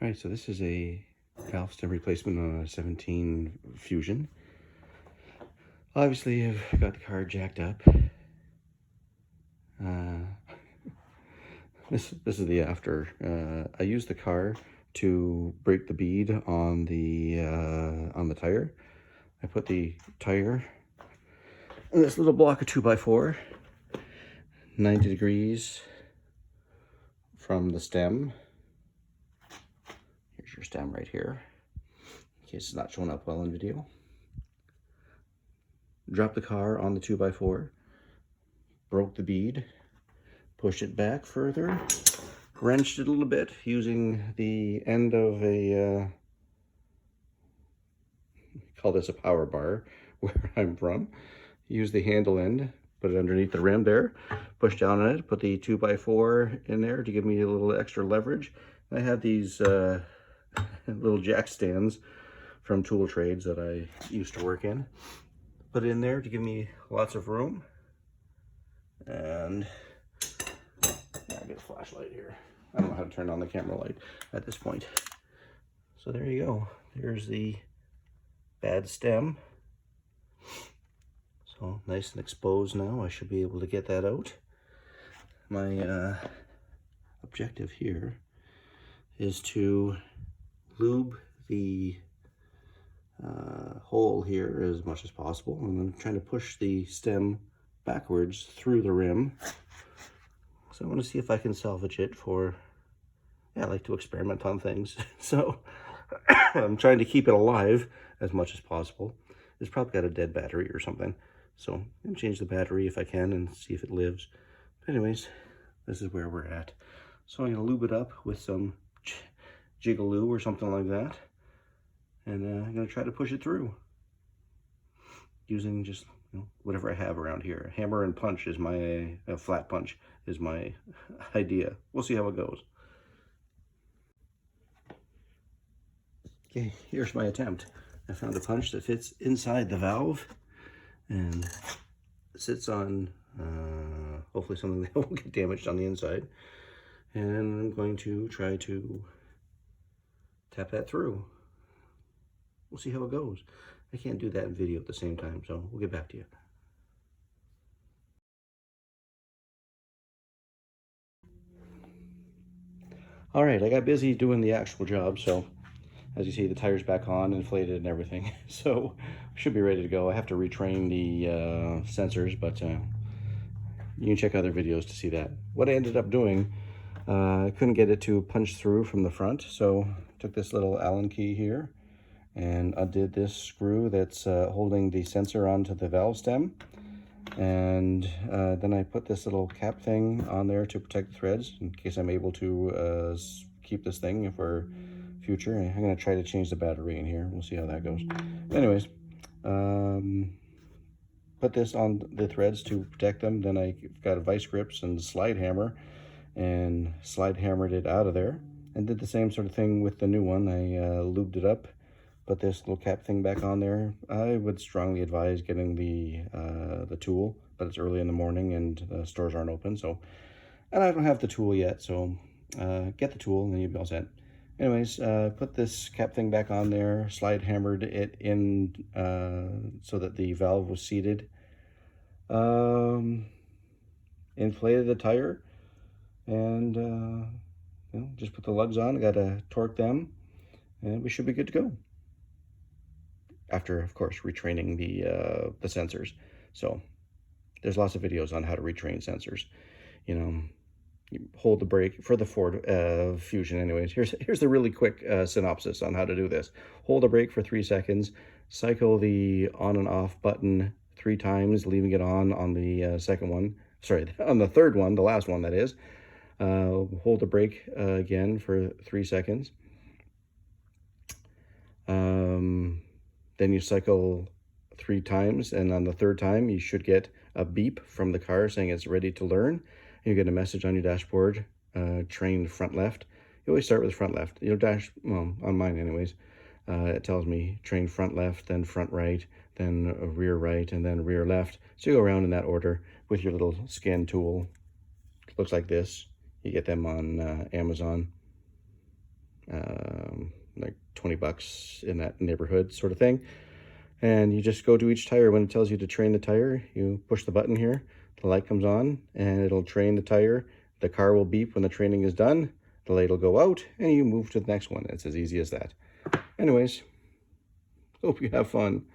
All right, so this is a valve stem replacement on a 17 Fusion. Obviously, I've got the car jacked up. This is the after. I used the car to break the bead on the tire. I put the tire in this little block of 2x4, 90 degrees from the stem. Here's your stem right here, in case it's not showing up well in video. Drop the car on the 2x4, broke the bead, pushed it back further, wrenched it a little bit using the end of a, call this a power bar where I'm from. Use the handle end, put it underneath the rim there, push down on it, put the 2x4 in there to give me a little extra leverage. I have these little jack stands from Tool Trades that I used to work in. Put it in there to give me lots of room. And I'll get a flashlight here. I don't know how to turn on the camera light at this point. So there you go. There's the bad stem. So nice and exposed now. I should be able to get that out. My objective here is to lube the hole here as much as possible. I'm trying to push the stem backwards through the rim. So I want to see if I can salvage it for, I like to experiment on things. So I'm trying to keep it alive as much as possible. It's probably got a dead battery or something. So I'm going to change the battery if I can and see if it lives. But anyways, this is where we're at. So I'm going to lube it up with some Jigaloo or something like that. And I'm going to try to push it through using just whatever I have around here. Hammer and punch is my, flat punch is my idea. We'll see how it goes. Okay, here's my attempt. I found a punch that fits inside the valve and sits on hopefully something that won't get damaged on the inside. And I'm going to try to tap that through. We'll see how it goes. I can't do that in video at the same time, so we'll get back to you. All right, I got busy doing the actual job, so as you see, the tire's back on, inflated and everything. So should be ready to go. I have to retrain the sensors, but you can check other videos to see that. What I ended up doing, I couldn't get it to punch through from the front, so I took this little Allen key here and undid this screw that's holding the sensor onto the valve stem. And then I put this little cap thing on there to protect the threads in case I'm able to keep this thing for future. I'm going to try to change the battery in here. We'll see how that goes. Anyways, put this on the threads to protect them. Then I got a vice grips and slide hammer and slide hammered it out of there. And did the same sort of thing with the new one. I lubed it up. Put this little cap thing back on there. I would strongly advise getting the tool, but it's early in the morning and the stores aren't open. So, and I don't have the tool yet, so get the tool and then you'll be all set. Anyways, put this cap thing back on there, slide hammered it in so that the valve was seated. Inflated the tire and just put the lugs on. I gotta torque them and we should be good to go. After, of course, retraining the sensors. So there's lots of videos on how to retrain sensors. You hold the brake for the Ford Fusion. Anyways, here's the really quick synopsis on how to do this. Hold the brake for 3 seconds, cycle the on and off button 3 times, leaving it on the second one. Sorry, on the third one, the last one that is. Hold the brake again for 3 seconds. Then you cycle 3 times, and on the third time, you should get a beep from the car saying it's ready to learn. You get a message on your dashboard, train front left. You always start with front left. Well, on mine anyways, it tells me train front left, then front right, then rear right, and then rear left. So you go around in that order with your little scan tool. It looks like this. You get them on Amazon like 20 bucks in that neighborhood sort of thing. And you just go to each tire. When it tells you to train the tire, you push the button here, the light comes on, and it'll train the tire. The car will beep when the training is done, the light will go out, and you move to the next one. It's as easy as that. Anyways, hope you have fun.